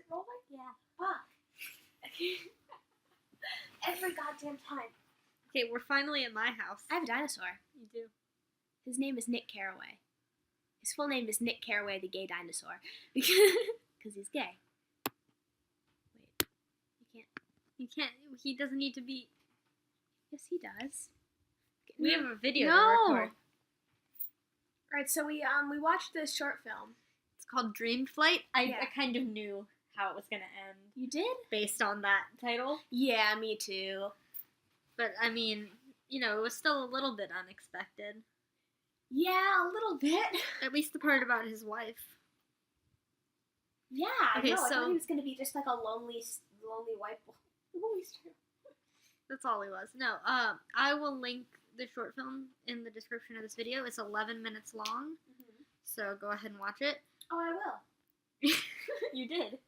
it rolling? Yeah. Fuck. Every goddamn time. Okay, we're finally at my house. I have a dinosaur. You do. His name is Nick Carraway. His full name is Nick Carraway, the gay dinosaur. Because he's gay. Wait. You can't. He doesn't need to be. Yes, he does. We have a video No. to record. Alright, so we watched this short film. It's called Dream Flight. I Yeah. kind of knew how it was going to end You did? based on that title. Yeah, me too. But, I mean, you know, it was still a little bit unexpected. Yeah, a little bit. At least the part about his wife. Yeah, Okay, I know. I so- thought he was going to be just like a lonely white boy. Lonely strip. That's all he was. No, I will link the short film in the description of this video. It's 11 minutes long, so go ahead and watch it. Oh, I will. You did.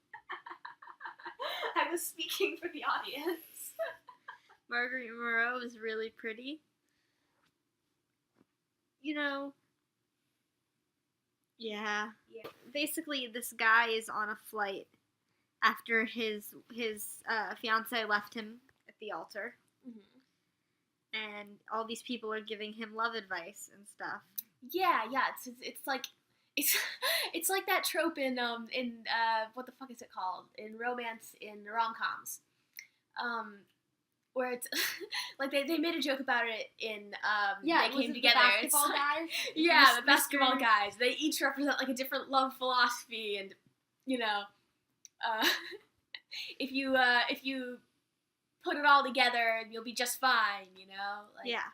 I was speaking for the audience. Marguerite Moreau is really pretty. You know, yeah. Basically, this guy is on a flight after his fiance left him at the altar, and all these people are giving him love advice and stuff. Yeah. It's like it's like that trope in what the fuck is it called, in romance, in rom-coms, where it's like they made a joke about it in They Came Together. The basketball guys. Yeah, the basketball guys. They each represent like a different love philosophy, and you know, if you put it all together, you'll be just fine. You know. Like, Yeah.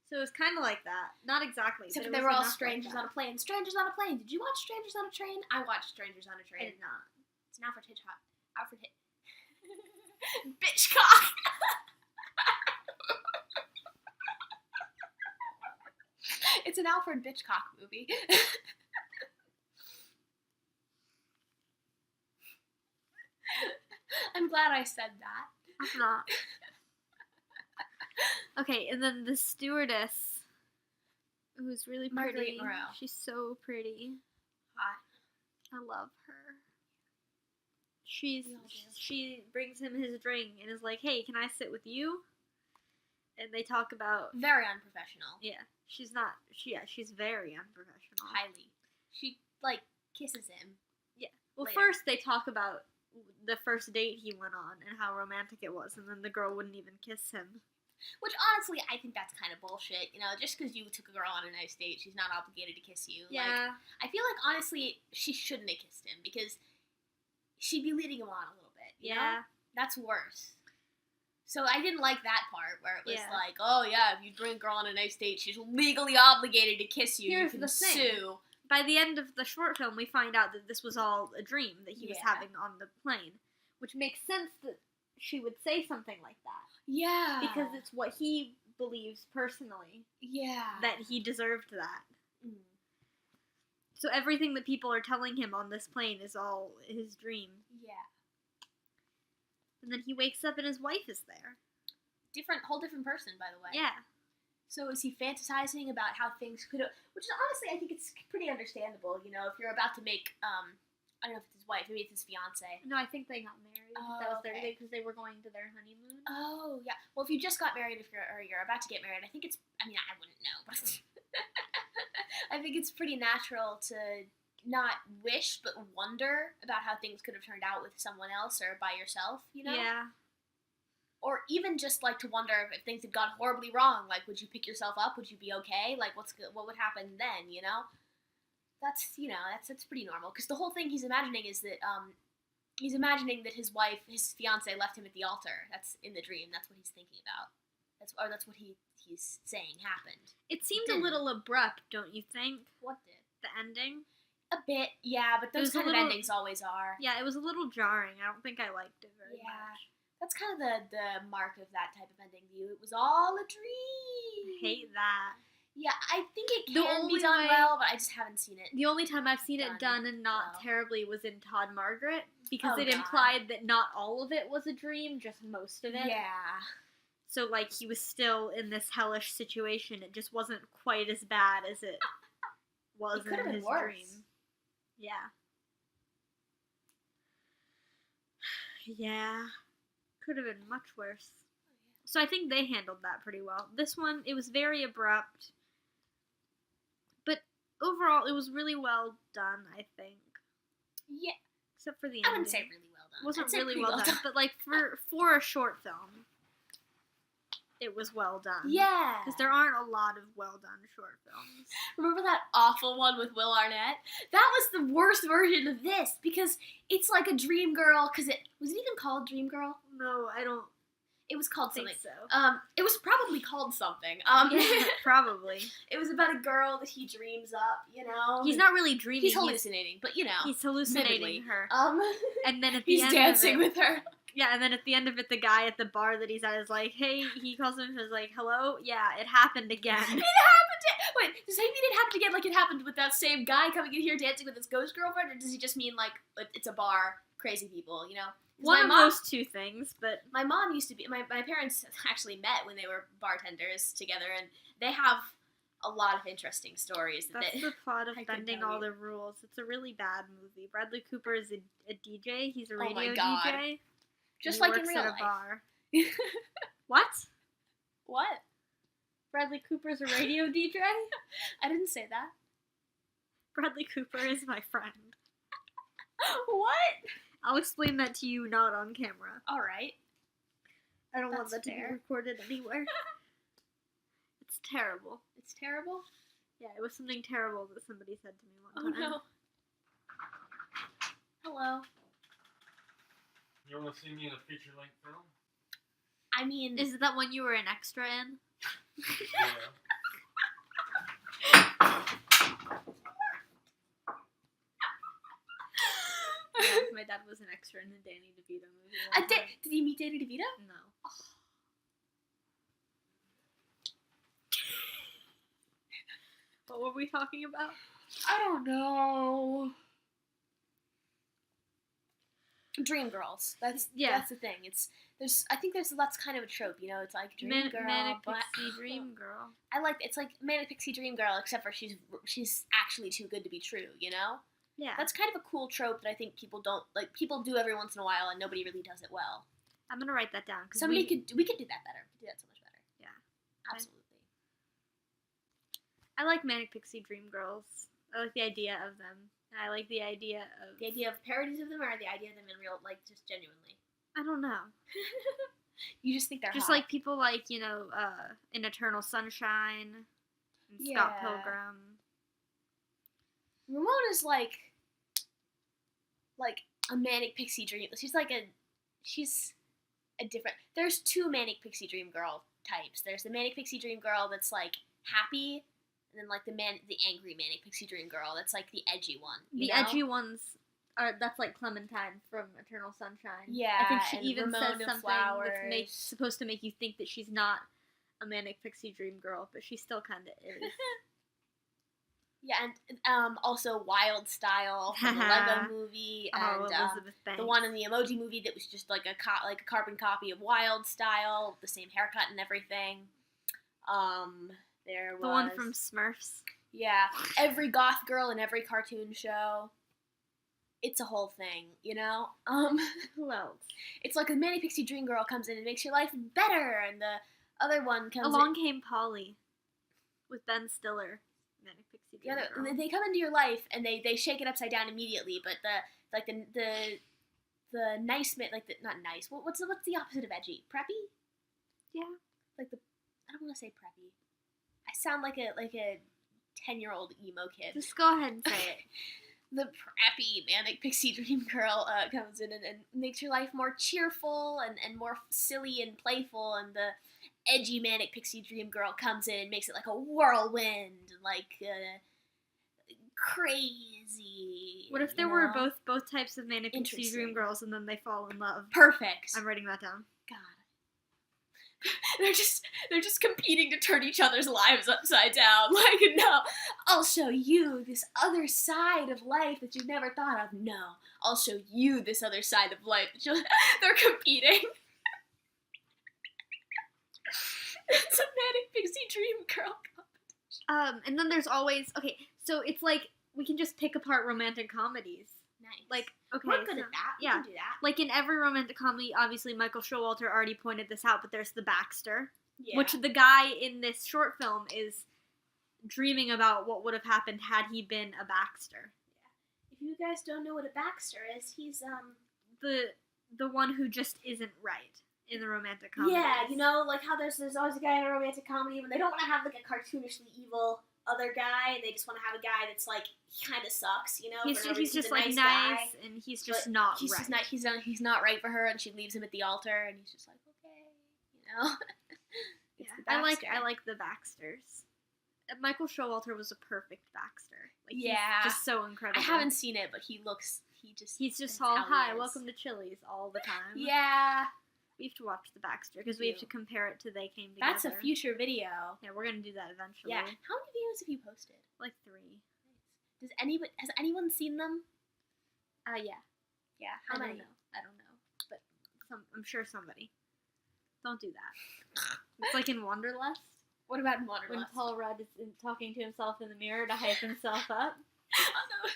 So it was kind of like that. Not exactly. Except but they it were was all enough strangers like on a plane. Strangers on a plane. Did you watch Strangers on a Train? I watched Strangers on a that. Train. I did not. It's an Alfred Hitchcock. Bitchcock. It's an Alfred Bitchcock movie. I'm glad I said that. I'm not. Okay, and then the stewardess, who's really pretty. Marguerite Moreau. She's so pretty. Hot. I love her. She brings him his drink and is like, "Hey, can I sit with you?" And they talk about Very unprofessional. she's very unprofessional. Highly. She like kisses him. Well, later. first they talk about the first date he went on and how romantic it was, and then the girl wouldn't even kiss him. Which, honestly, I think that's kind of bullshit. You know, just because you took a girl on a nice date, she's not obligated to kiss you. Yeah. Like, I feel like, honestly, she shouldn't have kissed him, because she'd be leading him on a little bit. You know? That's worse. So I didn't like that part, where it was like, oh, yeah, if you bring a girl on a nice date, she's legally obligated to kiss you. Here's you can the thing. sue. By the end of the short film, we find out that this was all a dream that he was having on the plane, which makes sense that she would say something like that. Yeah. Because it's what he believes personally, that he deserved that. Mm. So everything that people are telling him on this plane is all his dream. Yeah. And then he wakes up and his wife is there. Whole different person, by the way. Yeah. So is he fantasizing about how things could have... Which is, honestly, I think it's pretty understandable, you know, if you're about to make, I don't know if it's his wife, maybe it's his fiance. No, I think they got married. Oh, that was their okay. date because they were going to their honeymoon. Oh, yeah. Well, if you just got married, or you're about to get married, I think it's... I mean, I wouldn't know, but... I think it's pretty natural to not wish, but wonder about how things could have turned out with someone else or by yourself, you know? Yeah. Or even just, like, to wonder if things had gone horribly wrong. Like, would you pick yourself up? Would you be okay? Like, what would happen then, you know? That's, you know, that's pretty normal. Because the whole thing he's imagining is that, he's imagining that his wife, his fiance, left him at the altar. That's in the dream. That's what he's thinking about. That's what he's saying happened. It seemed a little abrupt, don't you think? What did? The ending? A bit, yeah, but those kind of endings always are. Yeah, it was a little jarring. I don't think I liked it very much. That's kind of the mark of that type of ending view. It was all a dream. I hate that. Yeah, I think it can be done well, but I just haven't seen it. The only time I've seen it done and not terribly was in Todd Margaret, because it God. implied that not all of it was a dream, just most of it. Yeah. So, like, he was still in this hellish situation. It just wasn't quite as bad as it was in his dream. Yeah. Yeah. Could have been much worse. So I think they handled that pretty well. This one, it was very abrupt. But overall, it was really well done, I think. Yeah. Except for the ending. I wouldn't say really well done. It wasn't I'd say really pretty well done. But, like, for a short film, it was well done. Yeah. Because there aren't a lot of well done short films. Remember that awful one with Will Arnett? That was the worst version of this because it's like a dream girl. Because was it even called Dream Girl? No, I don't. It was called something. So. It was probably called something. Yeah, probably. It was about a girl that he dreams up, you know? He's not really dreaming. He's hallucinating, but you know. He's hallucinating vividly. her. And then at the he's end dancing of it, with her. Yeah, and then at the end of it, the guy at the bar that he's at is like, hey, he calls him and is like, hello? Yeah, it happened again. It happened wait, does he mean it happened again like it happened with that same guy coming in here dancing with his ghost girlfriend? Or does he just mean like, it's a bar, crazy people, you know? One of those two things, but... My mom used to be... My parents actually met when they were bartenders together, and they have a lot of interesting stories. That's the plot of I Bending can tell All you. the Rules. It's a really bad movie. Bradley Cooper is a DJ. He's a Oh my radio God. DJ. Just and he like in works real at life. a bar. What? What? Bradley Cooper's a radio DJ? I didn't say that. Bradley Cooper is my friend. What? I'll explain that to you not on camera. Alright. I don't want That's that to be fair. recorded anywhere. It's terrible. It's terrible? Yeah, it was something terrible that somebody said to me one Oh time. no. Hello. You want to see me in a feature-length film? I mean... Is it that one you were an extra in? Yeah. Yeah, my dad was an extra in a Danny DeVito movie. one time. Did you meet Danny DeVito? No. What were we talking about? I don't know. Dream girls. That's the thing. That's kind of a trope, you know. It's like dream girl, Manic but Pixie Dream Girl. I like it's like manic pixie dream girl, except for she's actually too good to be true, you know. Yeah. That's kind of a cool trope that I think people don't like. People do every once in a while, and nobody really does it well. I'm gonna write that down. We could do that better. We could do that so much better. Yeah. Absolutely. I like Manic Pixie Dream Girls. I like the idea of them. And I like the idea of... The idea of parodies of them, or the idea of them in real, like, just genuinely? I don't know. You just think they're just hot. like people like, you know, in Eternal Sunshine and Scott Yeah. Pilgrim. Ramona's like a manic pixie dream. She's a different. There's two manic pixie dream girl types. There's the manic pixie dream girl that's like happy, and then like the angry manic pixie dream girl that's like the edgy one. The edgy ones that's like Clementine from Eternal Sunshine. Yeah, I think she and even Ramona says something Flowers. that's supposed to make you think that she's not a manic pixie dream girl, but she still kind of is. Yeah, and also Wild Style from the Lego Movie, and Elizabeth Banks. the one in the Emoji Movie that was just like a carbon copy of Wild Style, the same haircut and everything. There was the one from Smurfs. Yeah, every goth girl in every cartoon show. It's a whole thing, you know. Who else? It's like a Manic Pixie Dream Girl comes in and makes your life better, and the other one comes Along Came Polly with Ben Stiller. Manic Pixie Dream Girl. They come into your life and they shake it upside down immediately. But the nice man, like the not nice. What's the opposite of edgy? Preppy? Yeah. Like I don't want to say preppy. I sound like a 10-year-old emo kid. Just go ahead and say it. The preppy Manic Pixie Dream Girl comes in and makes your life more cheerful and more silly and playful, and the edgy Manic Pixie Dream Girl comes in and makes it like a whirlwind, like crazy. What if there were both types of Manic Pixie Dream Girls and then they fall in love? Perfect. I'm writing that down. God. They're just competing to turn each other's lives upside down. Like, no, I'll show you this other side of life that you've never thought of. No, I'll show you this other side of life that they're competing. It's a Manic Pixie Dream Girl competition. And then there's always so it's like we can just pick apart romantic comedies. Nice. Like, okay, we're good so- at that. We yeah. can do that. Like in every romantic comedy, obviously Michael Showalter already pointed this out, but there's the Baxter, Yeah. which the guy in this short film is dreaming about what would have happened had he been a Baxter. If you guys don't know what a Baxter is, he's The one who just isn't right in the romantic comedy. yeah, you know, like how there's always a guy in a romantic comedy when they don't want to have like a cartoonishly evil other guy, and they just want to have a guy that's like he kind of sucks, you know. He's for no just reason. like He's a nice, guy, and he's just but not he's right. just not he's not right for her, and she leaves him at the altar, and he's just like okay, you know. It's the I Baxter. like the Baxters. Michael Showalter was a perfect Baxter. Like, Yeah. he's just so incredible. I haven't seen it, but he's just that's all how he hi, is." welcome to Chili's all the time. Yeah, We have to watch the Baxter because We we have do. to compare it to They Came Together. that's a future video. Yeah, we're gonna do that eventually. Yeah, how many videos have you posted? Like 3. Has anyone seen them? Yeah. Yeah, how many? I don't know, but I'm sure somebody. Don't do that. It's like in Wanderlust What about in Wanderlust? when Paul Rudd is talking to himself in the mirror to hype himself up. Oh no.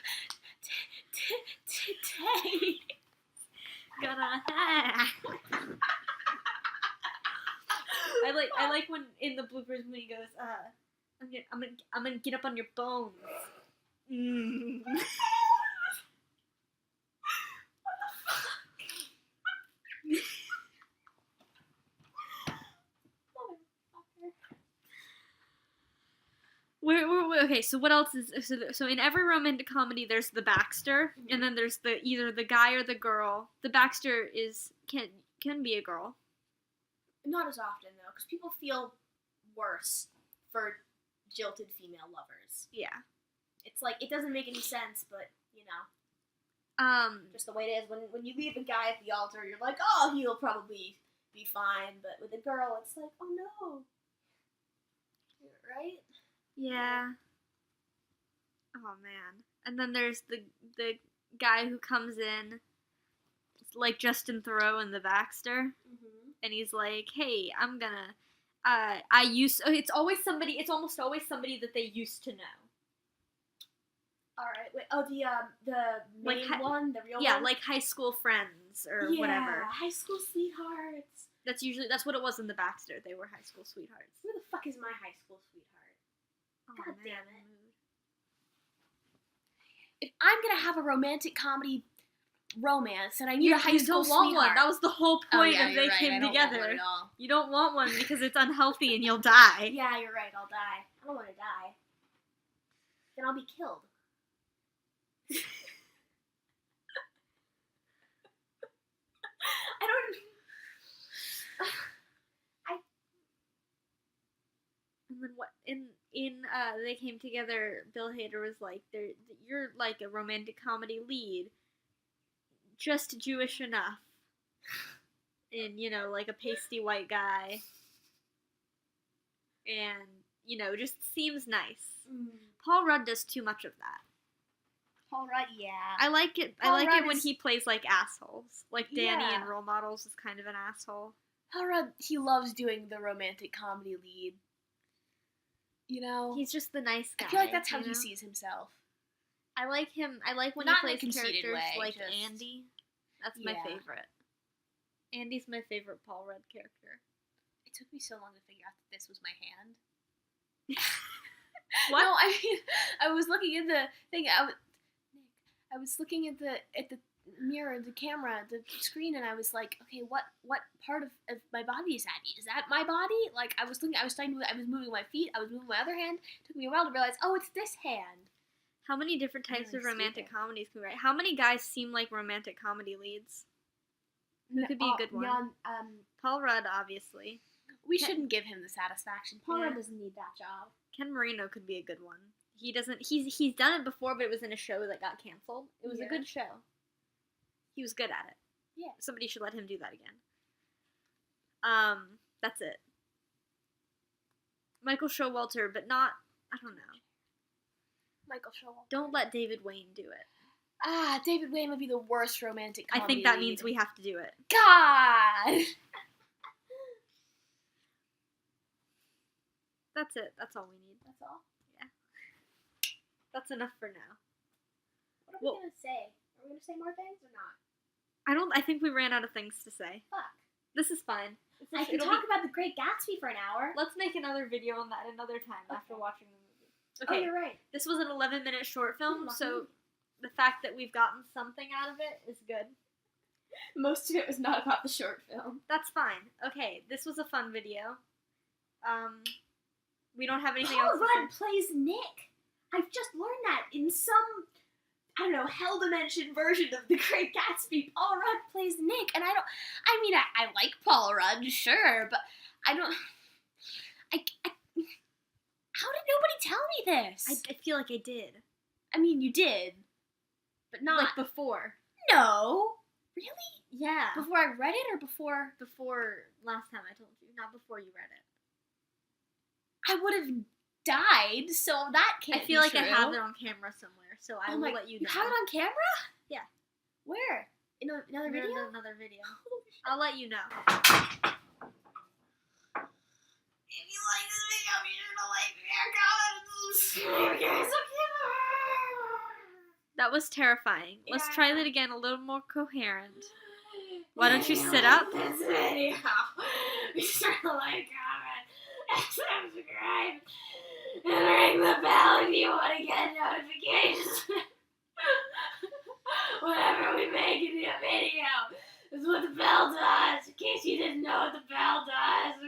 Today. Gonna I like when in the bloopers when he goes, I'm gonna get up on your bones. Mm. Okay, so what else is so in every romantic comedy there's the Baxter, and then there's either the guy or the girl. The Baxter can be a girl. Not as often though, because people feel worse for jilted female lovers. Yeah. It's like it doesn't make any sense, but you know, just the way it is. When you leave a guy at the altar, you're like, oh, he'll probably be fine. But with a girl, it's like, oh no, right? Yeah. Oh man. And then there's the guy who comes in, like Justin Theroux in the Baxter, and he's like, "Hey, I'm gonna, it's almost always somebody that they used to know." All right. Wait. Oh, the main Like one, the real one. Yeah, like high school friends or whatever. High school sweethearts. That's what it was in the Baxter. They were high school sweethearts. Who the fuck is my high school sweetheart? Oh, God man. damn it. If I'm gonna have a romantic comedy romance and I need a high You school don't want sweetheart. one. That was the whole point of They Came Together. You don't want one because it's unhealthy and you'll die. Yeah, you're right. I'll die. I don't want to die. Then I'll be killed. I don't. And then what in They Came Together, Bill Hader was like, "You're like a romantic comedy lead, just Jewish enough, and like a pasty white guy, and just seems nice." Paul Rudd does too much of that. Paul Rudd, yeah. I like it. Paul I like Rudd it when is- he plays like assholes, like Danny Yeah. in Role Models is kind of an asshole. Paul Rudd, he loves doing the romantic comedy lead. You know, He's just the nice guy. I feel like that's how you he know? sees himself. I like him. I like when Not he in a plays conceited characters way, like just- Andy. That's my Yeah. favorite. Andy's my favorite Paul Rudd character. It took me so long to figure out that this was my hand. What? No, I mean, I was looking at the thing. I was looking at the mirror, the camera, the screen, and I was like, okay, what part of my body is that? Is that my body? Like I was moving my feet, I was moving my other hand. It took me a while to realize, oh, it's this hand. How many different types Really of romantic stupid. comedies can we write? How many guys seem like romantic comedy leads? Who could be a good one? Paul Rudd, obviously. We shouldn't give him the satisfaction. Paul Yeah. Rudd doesn't need that job. Ken Marino could be a good one. He doesn't. He's done it before, but it was in a show that got canceled. It was a Yeah. good show. He was good at it. Yeah. Somebody should let him do that again. That's it. Michael Showalter, but not. I don't know. Michael Showalter. Don't let David Wayne do it. David Wayne would be the worst romantic comedy I think that lead. means we have to do it. God! That's it. That's all we need. That's all? That's enough for now. What are Well- we gonna say? Are we gonna say more things or not? I think we ran out of things to say. Fuck. This is fine. I can talk about The Great Gatsby for an hour. Let's make another video on that another time after watching the movie. Oh, Okay, you're right. this was an 11-minute short film, Ooh, so the fact that we've gotten something out of it is good. Most of it was not about the short film. That's fine. Okay, this was a fun video. We don't have anything else Paul to Rudd say. plays Nick. I've just learned that in some, I don't know, hell dimension version of The Great Gatsby. Paul Rudd plays Nick, and I like Paul Rudd, sure, but I don't. How did nobody tell me this? I feel like I did. I mean, you did, but not Like before. No, really? Yeah. Before I read it, or before Before last time I told you, not before you read it. I would have died? So that can't. I feel like be I true. have it on camera somewhere, so I will let you know. You have it on camera? Yeah. Where? In another In video? another video. I'll let you know. If you like this video, be sure to like, share, comment, and subscribe, guys. That was terrifying. Let's Yeah. try that again, a little more coherent. Why don't you sit up? This video. Be sure to like, comment, and subscribe, and ring the bell if you want to get notifications. Whenever we make a new video, is what the bell does. In case you didn't know what the bell does.